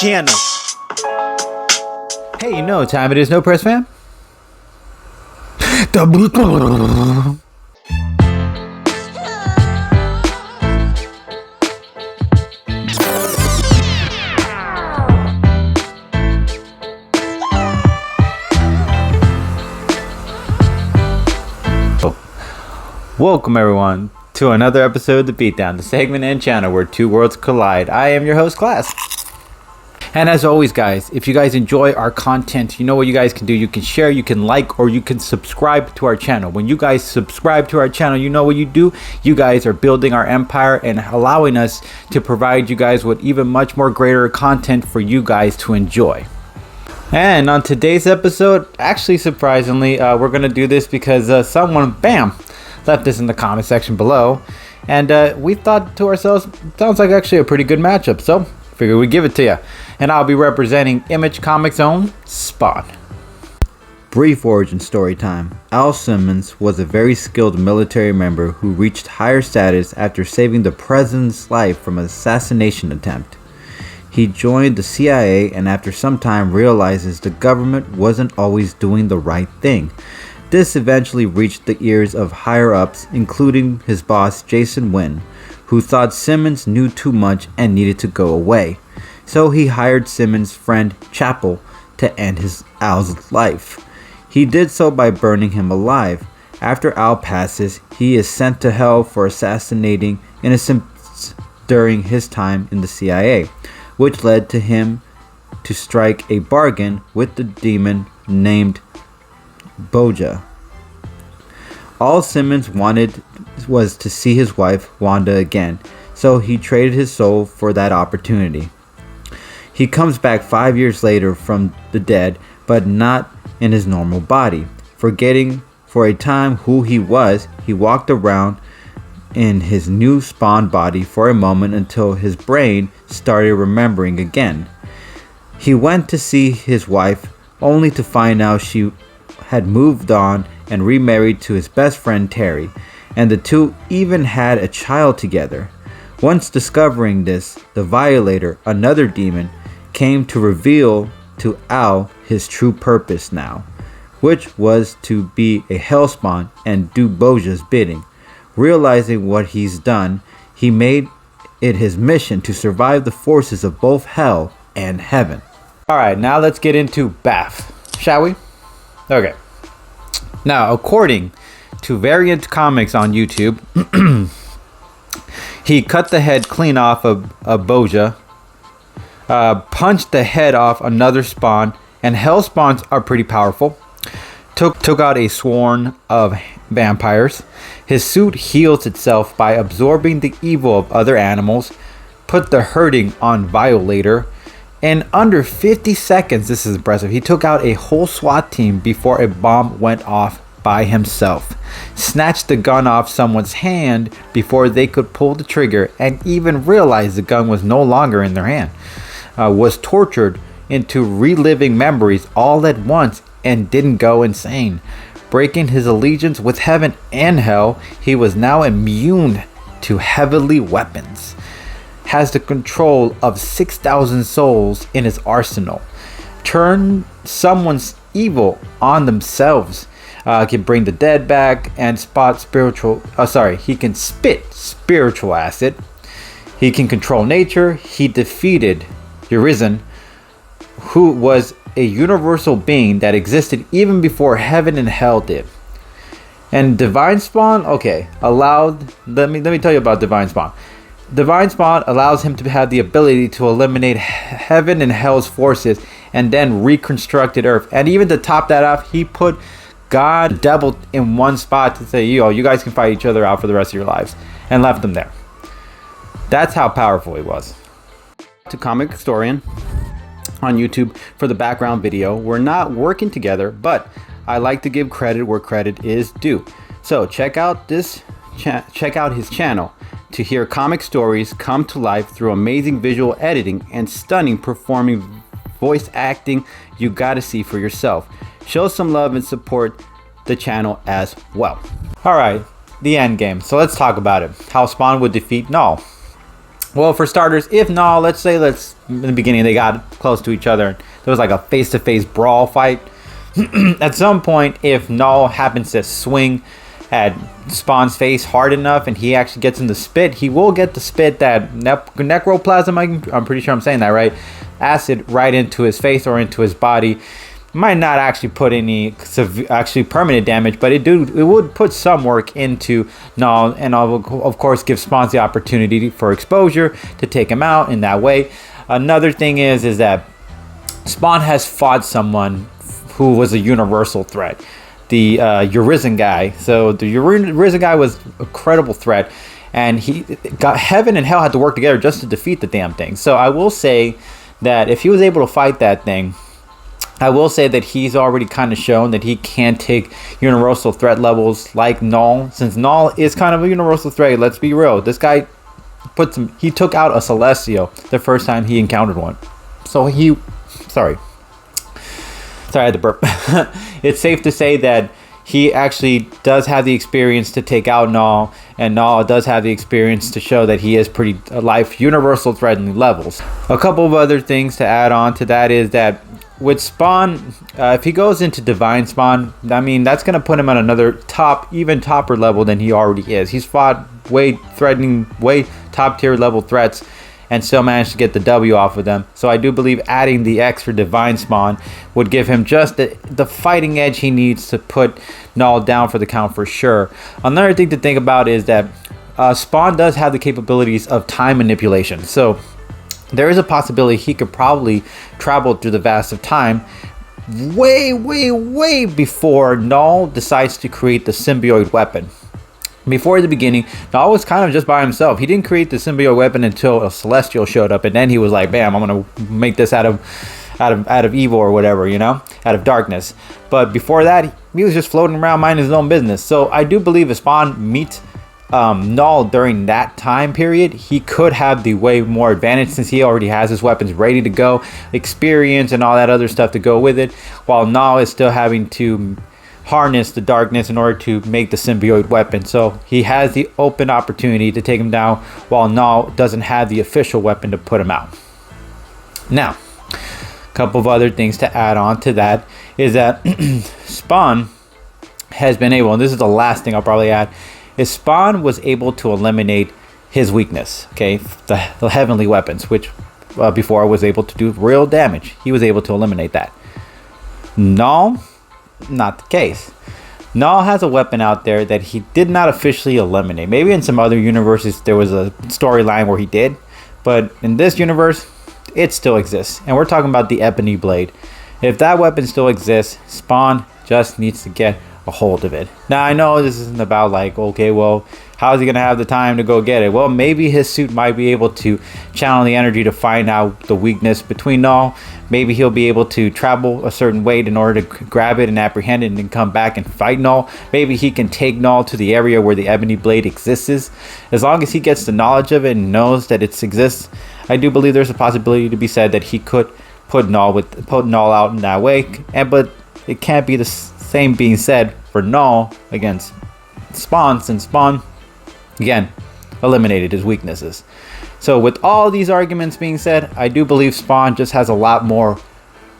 channel. Hey, you know what time it is, No Press fam? Welcome everyone to another episode of The Beatdown, the segment and channel where two worlds collide. I am your host, Class. And as always, guys, if you guys enjoy our content, you know what you guys can do. You can share, you can like, or you can subscribe to our channel. When you guys subscribe to our channel, you know what you do. You guys are building our empire and allowing us to provide you guys with even much more greater content for you guys to enjoy. And on today's episode, actually surprisingly, we're going to do this because someone, bam, left this in the comment section below. And we thought to ourselves, sounds like actually a pretty good matchup. So figured we'd give it to you. And I'll be representing Image Comics' own Spawn. Brief origin story time. Al Simmons was a very skilled military member who reached higher status after saving the president's life from an assassination attempt. He joined the CIA and after some time realizes the government wasn't always doing the right thing. This eventually reached the ears of higher-ups, including his boss Jason Wynn, who thought Simmons knew too much and needed to go away. So he hired Simmons' friend Chapel to end Al's life. He did so by burning him alive. After Al passes, he is sent to hell for assassinating innocents during his time in the CIA, which led to him to strike a bargain with the demon named Boja. All Simmons wanted was to see his wife Wanda again, so he traded his soul for that opportunity. He comes back 5 years later from the dead, but not in his normal body. Forgetting for a time who he was, he walked around in his new Spawn body for a moment until his brain started remembering again. He went to see his wife, only to find out she had moved on and remarried to his best friend Terry, and the two even had a child together. Once discovering this, the Violator, another demon, came to reveal to Al his true purpose now, which was to be a Hellspawn and do Boja's bidding. Realizing what he's done, he made it his mission to survive the forces of both Hell and Heaven. Alright, now let's get into Bath, shall we? Okay. Now, according to Variant Comics on YouTube, he cut the head clean off of Boja, punched the head off another Spawn, and Hell Spawns are pretty powerful. Took out a swarm of vampires. His suit heals itself by absorbing the evil of other animals. Put the hurting on Violator. In under 50 seconds, this is impressive, he took out a whole SWAT team before a bomb went off by himself. Snatched the gun off someone's hand before they could pull the trigger and even realize the gun was no longer in their hand. Was tortured into reliving memories all at once and didn't go insane. Breaking his allegiance with heaven and hell, he was now immune to heavenly weapons. Has the control of 6,000 souls in his arsenal. Turn someone's evil on themselves. Can bring the dead back and he can spit spiritual acid. He can control nature. He defeated Urizen, who was a universal being that existed even before heaven and hell did. And Divine Spawn, okay, let me tell you about Divine Spawn. Divine Spawn allows him to have the ability to eliminate heaven and hell's forces and then reconstructed Earth. And even to top that off, he put God, devil in one spot to say, you guys can fight each other out for the rest of your lives, and left them there. That's how powerful he was. To Comicstorian on YouTube for the background video. We're not working together, but I like to give credit where credit is due. So check out his channel to hear comic stories come to life through amazing visual editing and stunning performing voice acting you gotta see for yourself. Show some love and support the channel as well. Alright, the end game. So let's talk about it. How Spawn would defeat Knull. Well, for starters, if Knull, let's in the beginning they got close to each other. There was like a face-to-face brawl fight. At some point, if Knull happens to swing at Spawn's face hard enough and he actually gets in the spit, he will get the spit that necroplasm, I'm pretty sure I'm saying that right, acid right into his face or into his body. Might not actually put any actually permanent damage, but it would put some work into Knull, and of course give Spawns the opportunity for exposure to take him out in that way. Another thing is that Spawn has fought someone who was a universal threat, the Urizen guy. So the Urizen guy was a credible threat, and he got heaven and hell had to work together just to defeat the damn thing. So I will say that if he was able to fight that thing, I will say that he's already kind of shown that he can take universal threat levels like Knull. Since Knull is kind of a universal threat, let's be real. This guy he took out a Celestial the first time he encountered one. So sorry, I had to burp. It's safe to say that he actually does have the experience to take out Knull, and Knull does have the experience to show that he is pretty life universal threatening levels. A couple of other things to add on to that is that with Spawn, if he goes into Divine Spawn, I mean, that's going to put him on another even topper level than he already is. He's fought way top tier level threats and still managed to get the W off of them. So I do believe adding the extra Divine Spawn would give him just the fighting edge he needs to put Knull down for the count for sure. Another thing to think about is that Spawn does have the capabilities of time manipulation. So there is a possibility he could probably travel through the vast of time way before Knull decides to create the symbiote weapon. Before the beginning, Knull was kind of just by himself. He didn't create the symbiote weapon until a Celestial showed up, and then he was like, bam, I'm gonna make this out of evil or whatever, out of darkness. But before that, he was just floating around minding his own business. So I do believe if Spawn meets Knull during that time period, he could have the way more advantage since he already has his weapons ready to go, experience and all that other stuff to go with it, while Knull is still having to harness the darkness in order to make the symbiote weapon. So he has the open opportunity to take him down while Knull doesn't have the official weapon to put him out. Now, a couple of other things to add on to that is that Spawn has been able, and this is the last thing I'll probably add, is Spawn was able to eliminate his weakness, okay, the heavenly weapons, which before was able to do real damage. He was able to eliminate that. Knull, not the case. Knull has a weapon out there that he did not officially eliminate. Maybe in some other universes there was a storyline where he did, but in this universe it still exists, and we're talking about the Ebony Blade. If that weapon still exists, Spawn just needs to get a hold of it. Now I know this isn't about like, okay, well, how is he gonna have the time to go get it? Well, maybe his suit might be able to channel the energy to find out the weakness between Knull. Maybe he'll be able to travel a certain way in order to grab it and apprehend it and then come back and fight Knull. Maybe he can take Knull to the area where the Ebony Blade exists. As long as he gets the knowledge of it and knows that it exists, I do believe there's a possibility to be said that he could put Knull out in that way. But it can't be the same being said for Knull against Spawn, since Spawn, again, eliminated his weaknesses. So with all these arguments being said, I do believe Spawn just has a lot more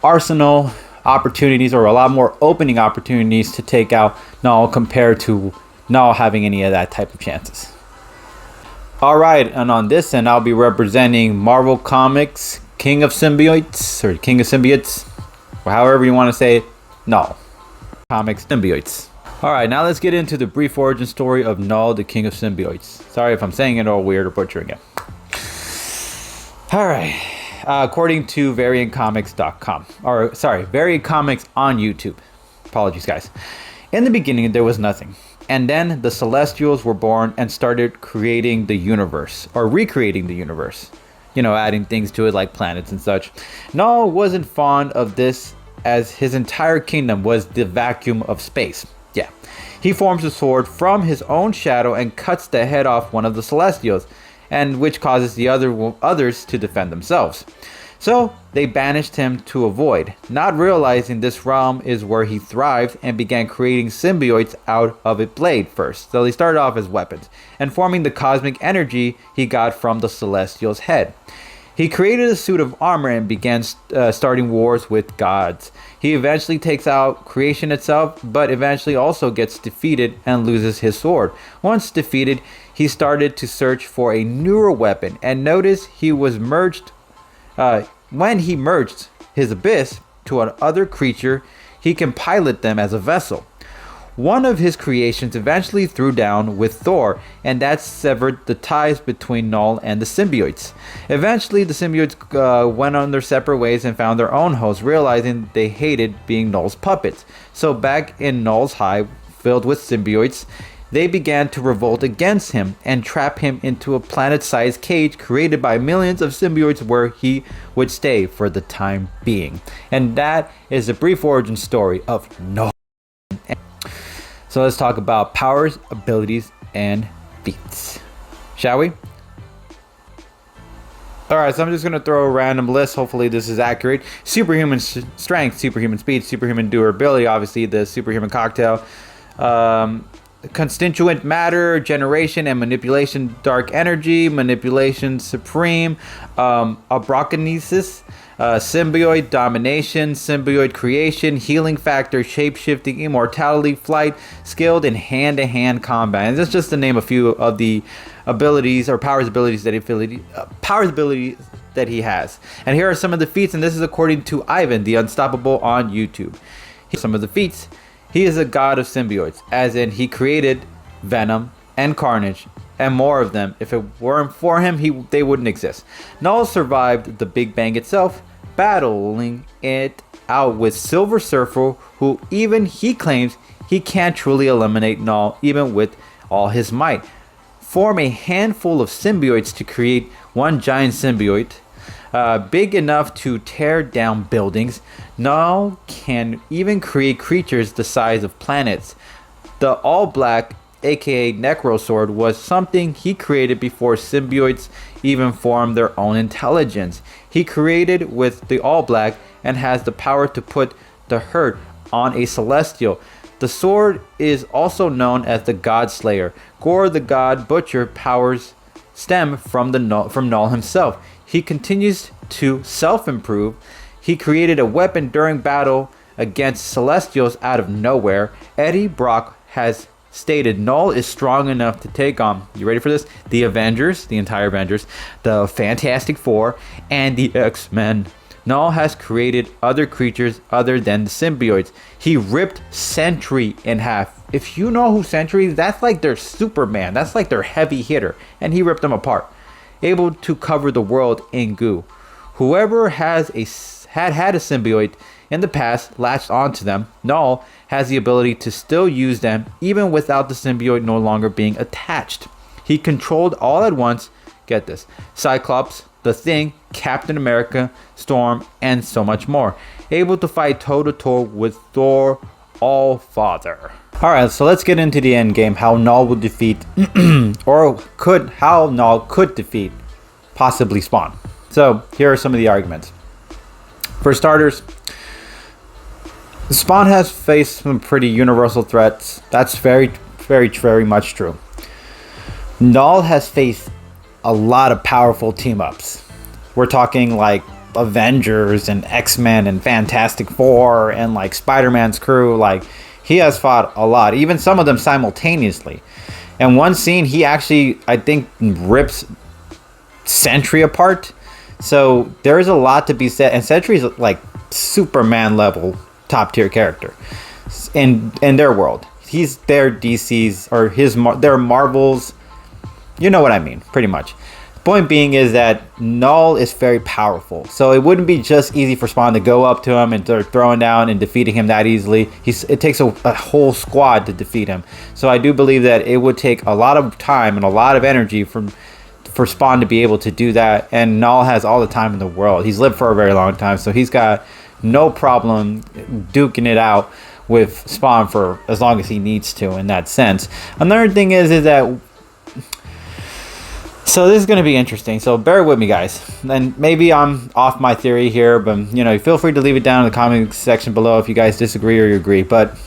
arsenal opportunities, or a lot more opening opportunities to take out Knull compared to Knull having any of that type of chances. Alright, and on this end, I'll be representing Marvel Comics King of Symbiotes, or King of Symbiotes, or however you want to say it, Knull. Comics Symbiotes. Alright, now let's get into the brief origin story of Knull, the King of Symbiotes. Sorry if I'm saying it all weird or butchering it. Alright, according to variantcomics.com, or sorry, Variant Comics on YouTube. Apologies, guys. In the beginning, there was nothing. And then the Celestials were born and started creating the universe, or recreating the universe. Adding things to it like planets and such. Knull wasn't fond of this, as his entire kingdom was the vacuum of space. Yeah. He forms a sword from his own shadow and cuts the head off one of the Celestials, and which causes the others to defend themselves. So they banished him to a void, not realizing this realm is where he thrived, and began creating symbiotes out of a blade first. So they started off as weapons and forming the cosmic energy he got from the Celestial's head. He created a suit of armor and began starting wars with gods. He eventually takes out creation itself, but eventually also gets defeated and loses his sword. Once defeated, he started to search for a newer weapon, and notice he was merged. When he merged his abyss to another creature, he can pilot them as a vessel. One of his creations eventually threw down with Thor, and that severed the ties between Knull and the symbiotes. Eventually, the symbiotes went on their separate ways and found their own hosts, realizing they hated being Knull's puppets. So back in Knull's hive, filled with symbiotes, they began to revolt against him and trap him into a planet-sized cage created by millions of symbiotes where he would stay for the time being. And that is a brief origin story of Knull. So let's talk about powers, abilities, and feats. Shall we? Alright, so I'm just going to throw a random list. Hopefully this is accurate. Superhuman strength, superhuman speed, superhuman durability, obviously the superhuman cocktail. Constituent matter, generation and manipulation, dark energy, manipulation supreme, abrokinesis, symbiote, domination, symbiote creation, healing factor, shapeshifting, immortality, flight, skilled in hand-to-hand combat. And that's just to name a few of the abilities or powers abilities that he has. And here are some of the feats, and this is according to Ivan the Unstoppable on YouTube. Some of the feats. He is a god of symbiotes, as in he created Venom and Carnage and more of them. If it weren't for him, they wouldn't exist. Knull survived the Big Bang itself, battling it out with Silver Surfer, who even he claims he can't truly eliminate Knull even with all his might. Form a handful of symbiotes to create one giant symbiote. Big enough to tear down buildings. Knull can even create creatures the size of planets. The All Black, aka Necrosword, was something he created before symbiotes even formed their own intelligence. He created with the All Black and has the power to put the hurt on a Celestial. The sword is also known as the God Slayer. Gore the God Butcher powers stem from Knull himself. He continues to self-improve. He created a weapon during battle against Celestials out of nowhere. Eddie Brock has stated Knull is strong enough to take on, you ready for this? The Avengers, the entire Avengers, the Fantastic Four, and the X-Men. Knull has created other creatures other than the symbiotes. He ripped Sentry in half. If you know who Sentry is, that's like their Superman. That's like their heavy hitter. And he ripped them apart. Able to cover the world in goo. Whoever had a symbiote in the past latched onto them. Knull has the ability to still use them even without the symbiote no longer being attached. He controlled all at once, get this, Cyclops, the Thing, Captain America, Storm, and so much more. Able to fight toe-to-toe with Thor, All-Father. Alright, so let's get into the end game, how Knull will defeat, how Knull could defeat, possibly Spawn. So, here are some of the arguments. For starters, Spawn has faced some pretty universal threats. That's very, very, very much true. Knull has faced a lot of powerful team-ups. We're talking like Avengers and X-Men and Fantastic Four and like Spider-Man's crew. Like, he has fought a lot, even some of them simultaneously. And one scene, he actually, I think, rips Sentry apart. So there is a lot to be said. And Sentry's like Superman level top tier character in their world. He's their DC's or their Marvel's. You know what I mean, pretty much. Point being is that Knull is very powerful, so it wouldn't be just easy for Spawn to go up to him and start throwing down and defeating him that easily. It takes a whole squad to defeat him. So I do believe that it would take a lot of time and a lot of energy for Spawn to be able to do that. And Knull has all the time in the world. He's lived for a very long time, so he's got no problem duking it out with Spawn for as long as he needs to in that sense. Another thing is that So this is going to be interesting, so bear with me, guys, and maybe I'm off my theory here, but feel free to leave it down in the comments section below if you guys disagree or you agree. But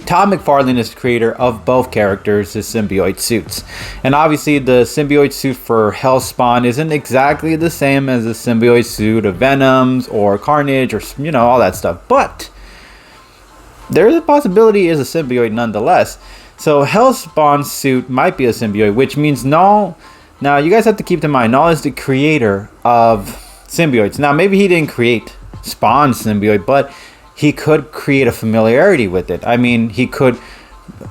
Todd McFarlane is the creator of both characters' symbiote suits, and obviously the symbiote suit for Hellspawn isn't exactly the same as the symbiote suit of Venom's or Carnage or all that stuff, but there's a possibility is a symbiote nonetheless. So Hellspawn's suit might be a symbiote, which means Knull. Now, you guys have to keep in mind, Knull is the creator of symbiotes. Now, maybe he didn't create Spawn's symbiote, but he could create a familiarity with it. I mean, he could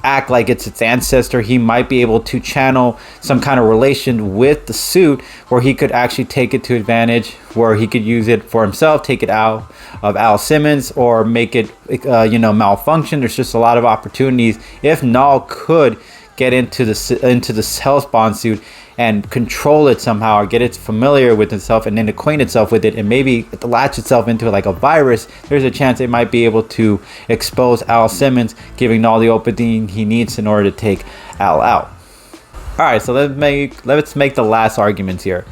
act like it's its ancestor. He might be able to channel some kind of relation with the suit where he could actually take it to advantage, where he could use it for himself, take it out of Al Simmons, or make it, malfunction. There's just a lot of opportunities. If Knull could get into the Hellspawn suit and control it somehow, or get it familiar with itself and then acquaint itself with it, and maybe latch itself into it like a virus, there's a chance it might be able to expose Al Simmons, giving Knull the opening he needs in order to take Al out. All right, so let's make the last arguments here.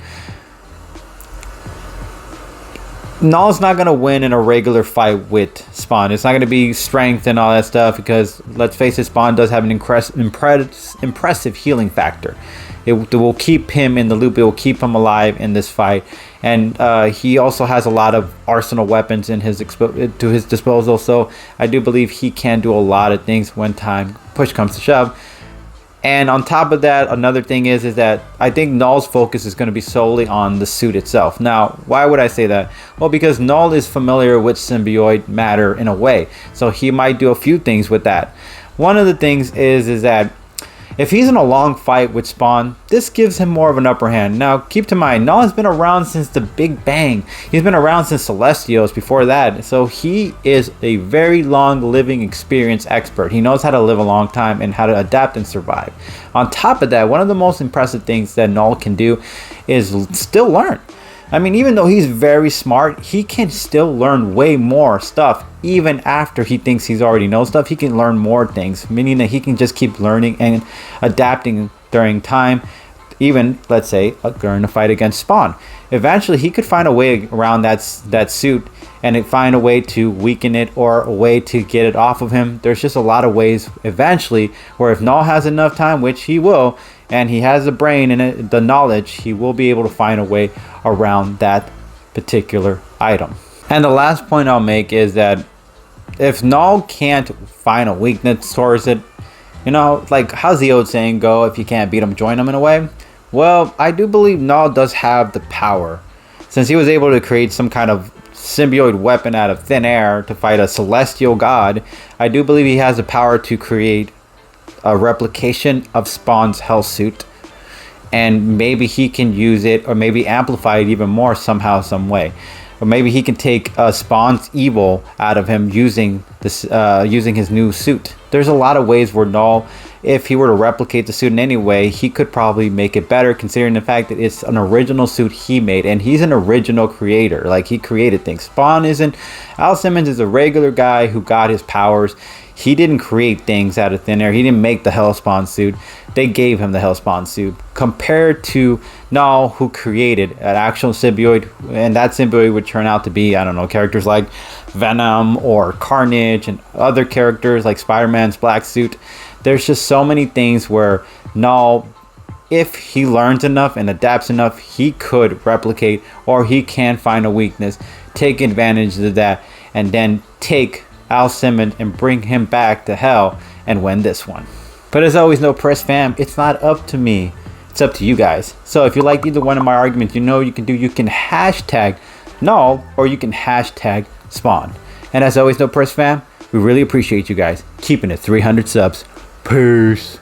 Knull's not going to win in a regular fight with Spawn. It's not going to be strength and all that stuff, because let's face it, Spawn does have an impressive healing factor. It will keep him in the loop. It will keep him alive in this fight, and he also has a lot of arsenal weapons in his disposal. So I do believe he can do a lot of things when push comes to shove. And on top of that, another thing is that I think Knull's focus is going to be solely on the suit itself. Now, why would I say that? Well, because Knull is familiar with symbiote matter in a way, so he might do a few things with that. One of the things is that if he's in a long fight with Spawn, this gives him more of an upper hand. Now, keep in mind, Knull has been around since the Big Bang. He's been around since Celestials before that. So he is a very long living experience expert. He knows how to live a long time and how to adapt and survive. On top of that, one of the most impressive things that Knull can do is still learn. I mean, even though he's very smart, he can still learn way more stuff. Even after he thinks he's already knows stuff, he can learn more things, meaning that he can just keep learning and adapting during time, even, let's say, during a fight against Spawn. Eventually, he could find a way around that suit and find a way to weaken it or a way to get it off of him. There's just a lot of ways eventually where if Knull has enough time, which he will, and he has the brain and the knowledge, he will be able to find a way around that particular item. And the last point I'll make is that if Knull can't find a weakness towards it, like how's the old saying go, if you can't beat him, join him in a way? Well, I do believe Knull does have the power. Since he was able to create some kind of symbiote weapon out of thin air to fight a celestial god, I do believe he has the power to create a replication of Spawn's hell suit, and maybe he can use it or maybe amplify it even more somehow, some way, or maybe he can take Spawn's evil out of him using this using his new suit. There's a lot of ways where Knull, if he were to replicate the suit in any way, he could probably make it better, considering the fact that it's an original suit he made, and he's an original creator. Like, he created things. Spawn isn't. Al Simmons is a regular guy who got his powers. He didn't create things out of thin air. He didn't make the Hellspawn suit. They gave him the Hellspawn suit. Compared to Knull, who created an actual symbiote, and that symbiote would turn out to be, I don't know, characters like Venom or Carnage and other characters like Spider-Man's black suit. There's just so many things where Knull, if he learns enough and adapts enough, he could replicate, or he can find a weakness, take advantage of that, and then take Al Simmons and bring him back to hell and win this one. But as always, no press fam, it's not up to me, it's up to you guys. So if you like either one of my arguments, you can hashtag Knull or you can hashtag Spawn. And as always, no press fam, we really appreciate you guys keeping it 300 subs. Peace.